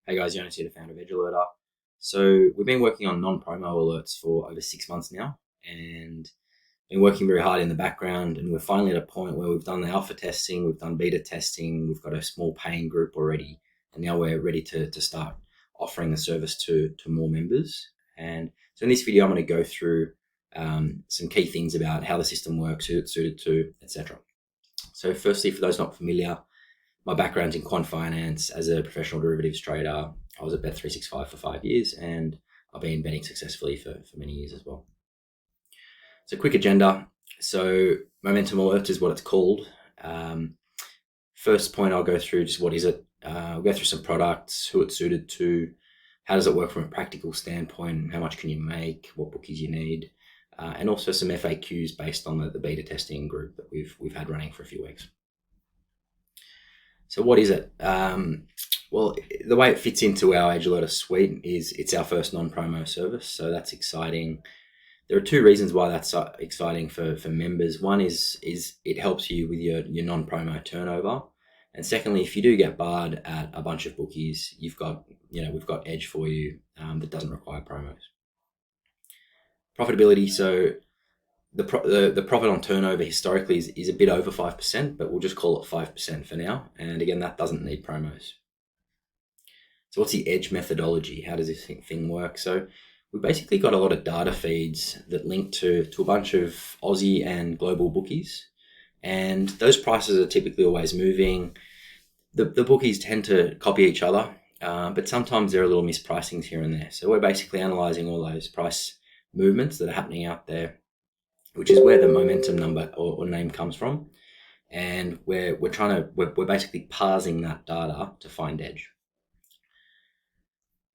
Hey guys, Joonas here, the founder of Edge Alerter. So we've been working on non-promo alerts for over 6 months now, and been working very hard in the background. And we're finally at a point where we've done the alpha testing, we've done beta testing, we've got a small paying group already, and now we're ready to start offering the service to more members. And so in this video, I'm going to go through some key things about how the system works, who it's suited to, etc. So firstly, for those not familiar, my background's in quant finance. As a professional derivatives trader, I was at Bet365 for 5 years, and I've been betting successfully for many years as well. So quick agenda. So momentum alert is what it's called. First point I'll go through just what is it. I'll go through some products, who it's suited to, how does it work from a practical standpoint, how much can you make, what bookies you need, and also some FAQs based on the beta testing group that we've had running for a few weeks. So what is it? Well, the way it fits into our Edge Alerter suite is it's our first non-promo service, so that's exciting. There are two reasons why that's exciting for members. One is it helps you with your non-promo turnover, and secondly, if you do get barred at a bunch of bookies, we've got Edge for you that doesn't require promos. Profitability. So the profit on turnover historically is a bit over 5%, but we'll just call it 5% for now. And again, that doesn't need promos. So what's the Edge methodology? How does this thing work? So we basically got a lot of data feeds that link to a bunch of Aussie and global bookies. And those prices are typically always moving. The bookies tend to copy each other, but sometimes there are little mispricings here and there. So we're basically analyzing all those price movements that are happening out there, which is where the momentum number or name comes from. And we're basically parsing that data to find Edge.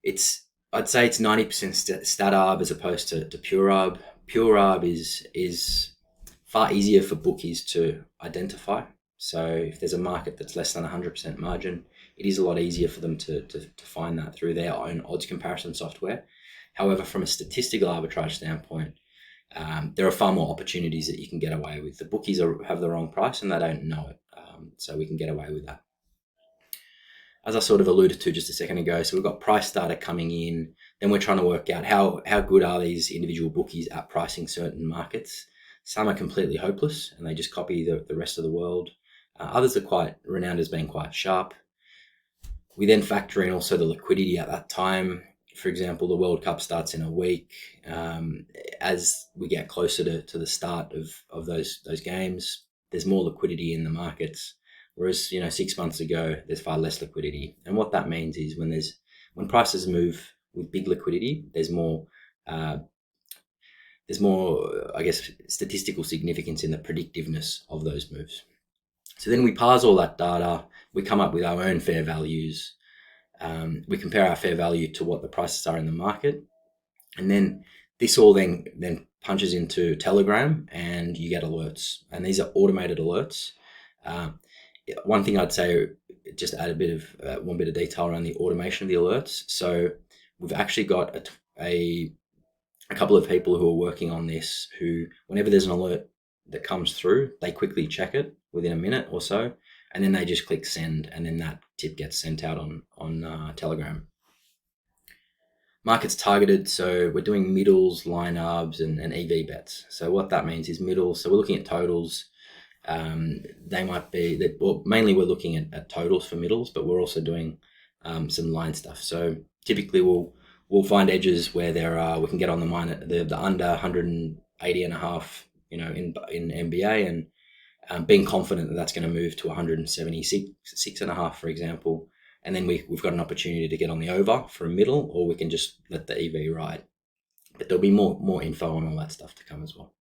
I'd say it's 90% stat arb as opposed to pure arb. Pure arb is far easier for bookies to identify. So if there's a market that's less than 100% margin, it is a lot easier for them to find that through their own odds comparison software. However, from a statistical arbitrage standpoint, there are far more opportunities that you can get away with. The bookies have the wrong price and they don't know it, so we can get away with that. As I sort of alluded to just a second ago, so we've got price data coming in, then we're trying to work out how good are these individual bookies at pricing certain markets. Some are completely hopeless and they just copy the rest of the world. Others are quite renowned as being quite sharp. We then factor in also the liquidity at that time. For example, the World Cup starts in a week. As we get closer to the start of those games, there's more liquidity in the markets. Whereas 6 months ago, there's far less liquidity. And what that means is when prices move with big liquidity, there's more I guess statistical significance in the predictiveness of those moves. So then we parse all that data. We come up with our own fair values. We compare our fair value to what the prices are in the market, and then this all then punches into Telegram, and you get alerts. And these are automated alerts. One thing I'd say, just add a bit of one bit of detail around the automation of the alerts. So we've actually got a couple of people who are working on this, who whenever there's an alert that comes through, they quickly check it within a minute or so, and then they just click send, and then that tip gets sent out on Telegram. Markets targeted, so we're doing middles, line arbs, and EV bets. So what that means is middles. So we're looking at totals. They might be that. Well, mainly we're looking at totals for middles, but we're also doing some line stuff. So typically we'll find edges where we can get on the under 180.5, in NBA, and being confident that that's going to move to 176.5, for example. And then we've got an opportunity to get on the over for a middle, or we can just let the EV ride. But there'll be more info on all that stuff to come as well.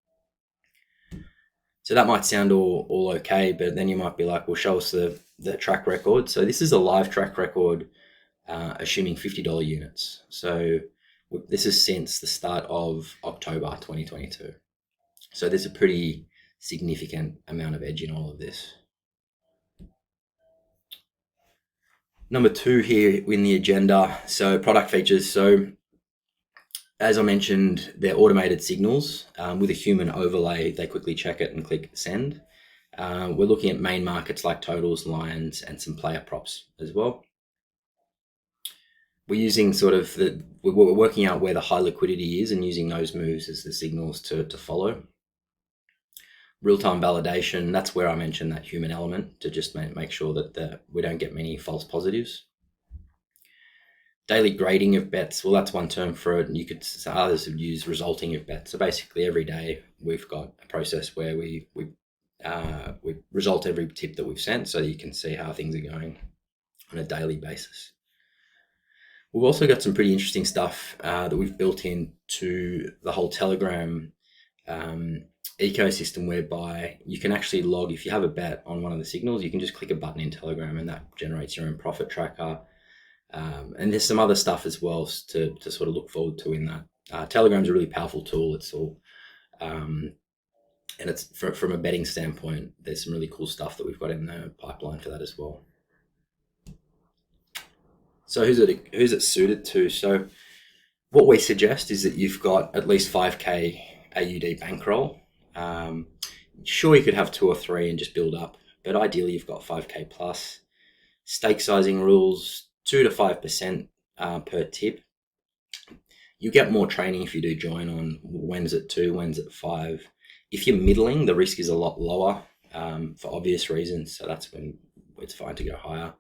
So that might sound all okay, but then you might be like, well, show us the track record. So this is a live track record, assuming $50 units. So this is since the start of October 2022. So there's a pretty significant amount of edge in all of this. Number 2 here in the agenda, so product features. So as I mentioned, they're automated signals with a human overlay. They quickly check it and click send. We're looking at main markets like totals, lines, and some player props as well. we're using we're working out where the high liquidity is and using those moves as the signals to follow. Real-time validation, that's where I mentioned that human element to just make sure that we don't get many false positives. Daily grading of bets, well, that's one term for it. You could, others would use resulting of bets. So basically every day we've got a process where we result every tip that we've sent so you can see how things are going on a daily basis. We've also got some pretty interesting stuff that we've built into the whole Telegram ecosystem, whereby you can actually log, if you have a bet on one of the signals, you can just click a button in Telegram and that generates your own profit tracker. And there's some other stuff as well to sort of look forward to in that. Telegram's a really powerful tool. It's all, and it's from a betting standpoint, there's some really cool stuff that we've got in the pipeline for that as well. So who's it suited to? So what we suggest is that you've got at least 5K AUD bankroll. Sure, you could have 2 or 3 and just build up, but ideally you've got 5K plus. Stake sizing rules, 2 to 5% per tip. You get more training if you do join on when's at 2, when's at 5. If you're middling, the risk is a lot lower for obvious reasons. So that's when it's fine to go higher.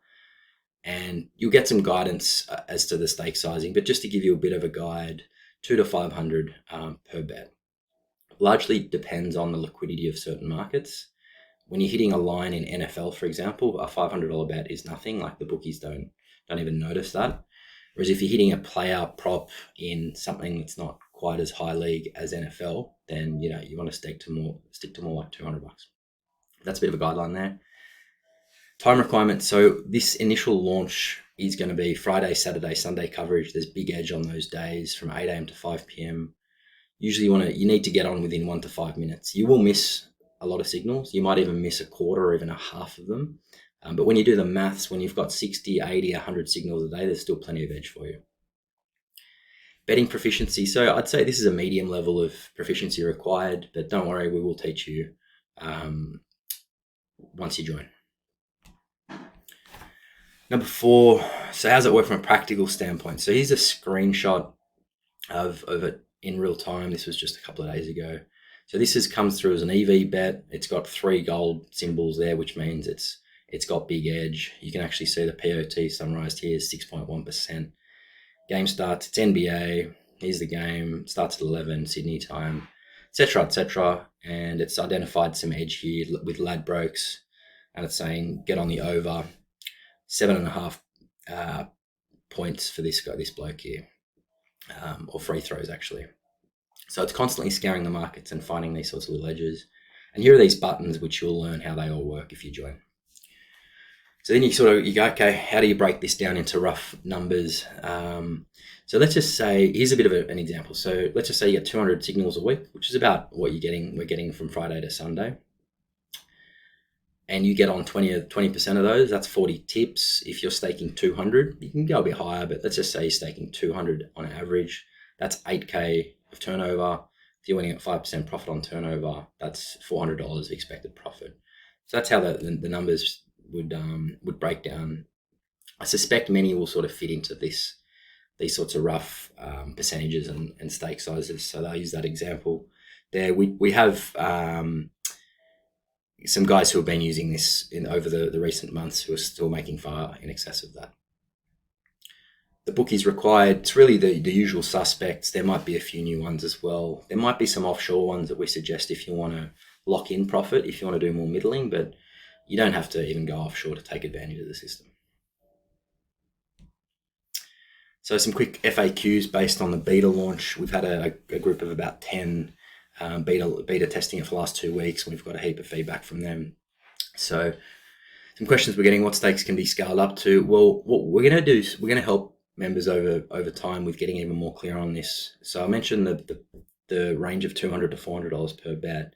And you'll get some guidance as to the stake sizing, but just to give you a bit of a guide, 2 to 500 per bet. Largely depends on the liquidity of certain markets. When you're hitting a line in NFL, for example, a $500 bet is nothing. Like, the bookies don't even notice that. Whereas if you're hitting a player prop in something that's not quite as high league as NFL, then you want to stick to more like $200. That's a bit of a guideline there. Time requirements. So this initial launch is going to be Friday, Saturday, Sunday coverage. There's big edge on those days from 8 a.m. to 5 p.m. Usually you need to get on within 1 to 5 minutes. You will miss a lot of signals. You might even miss a quarter or even a half of them. But when you do the maths, when you've got 60, 80, 100 signals a day, there's still plenty of edge for you. Betting proficiency. So I'd say this is a medium level of proficiency required, but don't worry, we will teach you once you join. Number 4, so how's it work from a practical standpoint? So here's a screenshot of it in real time. This was just a couple of days ago. So this comes through as an EV bet. It's got 3 gold symbols there, which means it's got big edge. You can actually see the POT summarized here is 6.1%. Game starts, it's NBA. Here's the game, starts at 11 Sydney time, etc. And it's identified some edge here with Ladbrokes, and it's saying get on the over 7.5 points for this bloke here, or free throws actually. So it's constantly scouring the markets and finding these sorts of little edges. And here are these buttons which you'll learn how they all work if you join. So then you go, okay, how do you break this down into rough numbers? So let's just say, here's a bit of an example. So let's just say you get 200 signals a week, which is about what we're getting from Friday to Sunday. And you get on 20% of those, that's 40 tips. If you're staking 200, you can go a bit higher, but let's just say you're staking 200 on average. That's 8K of turnover. If you're winning at 5% profit on turnover, that's $400 expected profit. So that's how the numbers would break down. I suspect many will sort of fit into these sorts of rough percentages and stake sizes. So they'll use that example there. We have some guys who have been using this over the recent months who are still making far in excess of that. The bookies required, it's really the usual suspects. There might be a few new ones as well. There might be some offshore ones that we suggest if you want to lock in profit, if you want to do more middling, but you don't have to even go offshore to take advantage of the system. So some quick FAQs based on the beta launch. We've had a group of about 10 beta testing it for the last 2 weeks. We've got a heap of feedback from them. So some questions we're getting: what stakes can be scaled up to? Well, what we're going to do is we're going to help members over time with getting even more clear on this. So I mentioned the range of $200 to $400 per bet.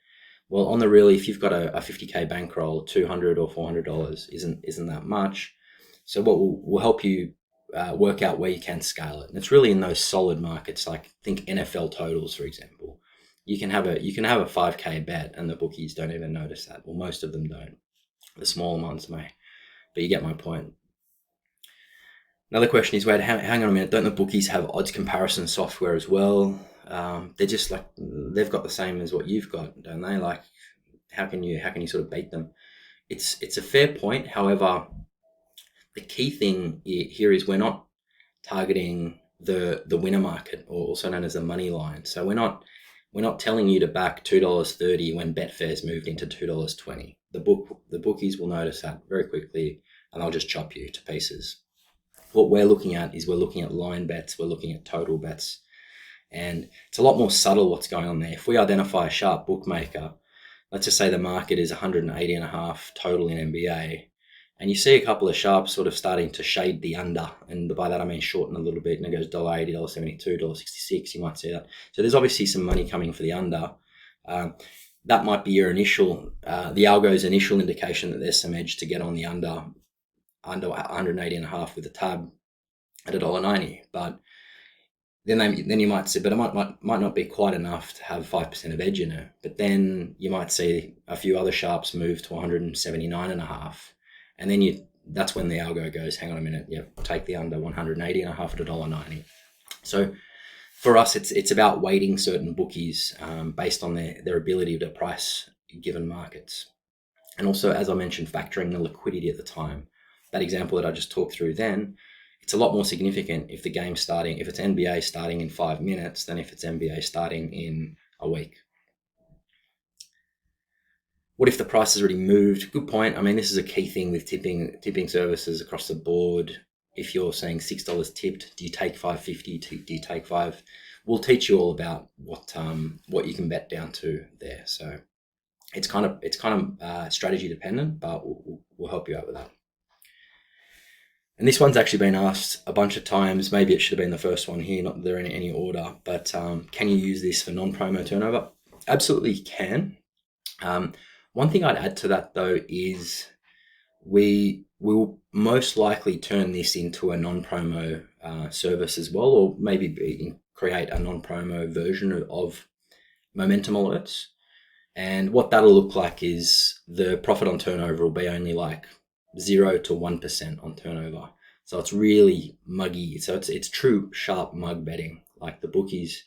Well, on the real, if you've got a 50K bankroll, $200 or $400 isn't that much. So what will help you work out where you can scale it. And it's really in those solid markets, like think NFL totals, for example. You can have a 5K bet and the bookies don't even notice that. Well, most of them don't. The smaller ones may, but you get my point. Another question is, wait, hang on a minute, don't the bookies have odds comparison software as well? They're just like, they've got the same as what you've got, don't they? Like, how can you sort of beat them? It's a fair point. However, the key thing here is we're not targeting the winner market, or also known as the money line. So we're not telling you to back $2.30 when Betfair's moved into $2.20. The bookies will notice that very quickly, and they'll just chop you to pieces. What we're looking at is we're looking at line bets, we're looking at total bets, and it's a lot more subtle what's going on there. If we identify a sharp bookmaker, let's just say the market is 180.5 total in NBA, and you see a couple of sharps sort of starting to shade the under, and by that I mean shorten a little bit, and it goes $1.80, $1.72, $1.66, you might see that. So there's obviously some money coming for the under. That might be your initial, the algo's initial indication that there's some edge to get on the under 180.5 with a tab at $1.90. But then you might say, but it might not be quite enough to have 5% of edge in it. But then you might see a few other sharps move to 179.5, and then that's when the algo goes, hang on a minute, take the under 180.5 at $1.90. So for us, it's about weighting certain bookies based on their ability to price given markets, and also, as I mentioned, factoring the liquidity at the time. That example that I just talked through then, it's a lot more significant if the game's starting, if it's NBA starting in 5 minutes than if it's NBA starting in a week. What if the price has already moved? Good point. I mean, this is a key thing with tipping services across the board. If you're saying $6 tipped, do you take $5.50? Do you take $5? We'll teach you all about what you can bet down to there. So it's kind of strategy dependent, but we'll help you out with that. And this one's actually been asked a bunch of times. Maybe it should have been the first one here, not that they're in any order, but can you use this for non-promo turnover? Absolutely can. One thing I'd add to that though is we will most likely turn this into a non-promo service as well, or maybe create a non-promo version of momentum alerts. And what that'll look like is the profit on turnover will be only like 0 to 1% on turnover. So it's really muggy. So it's true sharp mug betting. Like the bookies,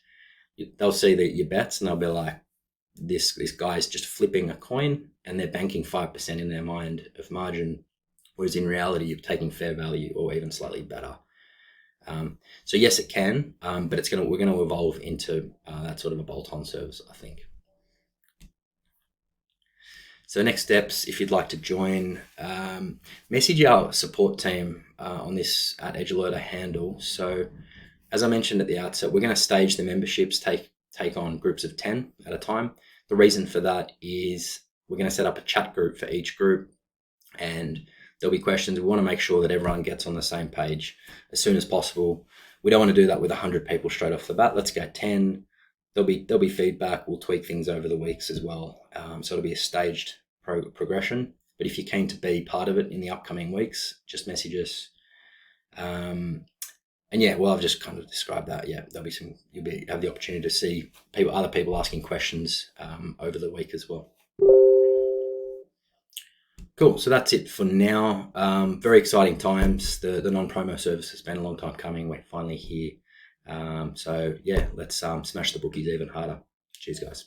they'll see that your bets and they'll be like, this guy's just flipping a coin and they're banking 5% in their mind of margin, whereas in reality you're taking fair value or even slightly better. So yes, it can, but we're going to evolve into that sort of a bolt-on service, I think. So next steps, if you'd like to join, message our support team on this at Edge Alerter handle. So as I mentioned at the outset, we're going to stage the memberships, take on groups of 10 at a time. The reason for that is we're going to set up a chat group for each group, and there'll be questions. We want to make sure that everyone gets on the same page as soon as possible. We don't want to do that with 100 people straight off the bat. Let's go 10. There'll be feedback. We'll tweak things over the weeks as well. So it'll be a staged progression. But if you're keen to be part of it in the upcoming weeks, just message us. And yeah, well, I've just kind of described that. Yeah, you'll have the opportunity to see other people asking questions over the week as well. Cool. So that's it for now. Very exciting times. The non-promo service has been a long time coming. We're finally here. So yeah, let's smash the bookies even harder. Cheers, guys.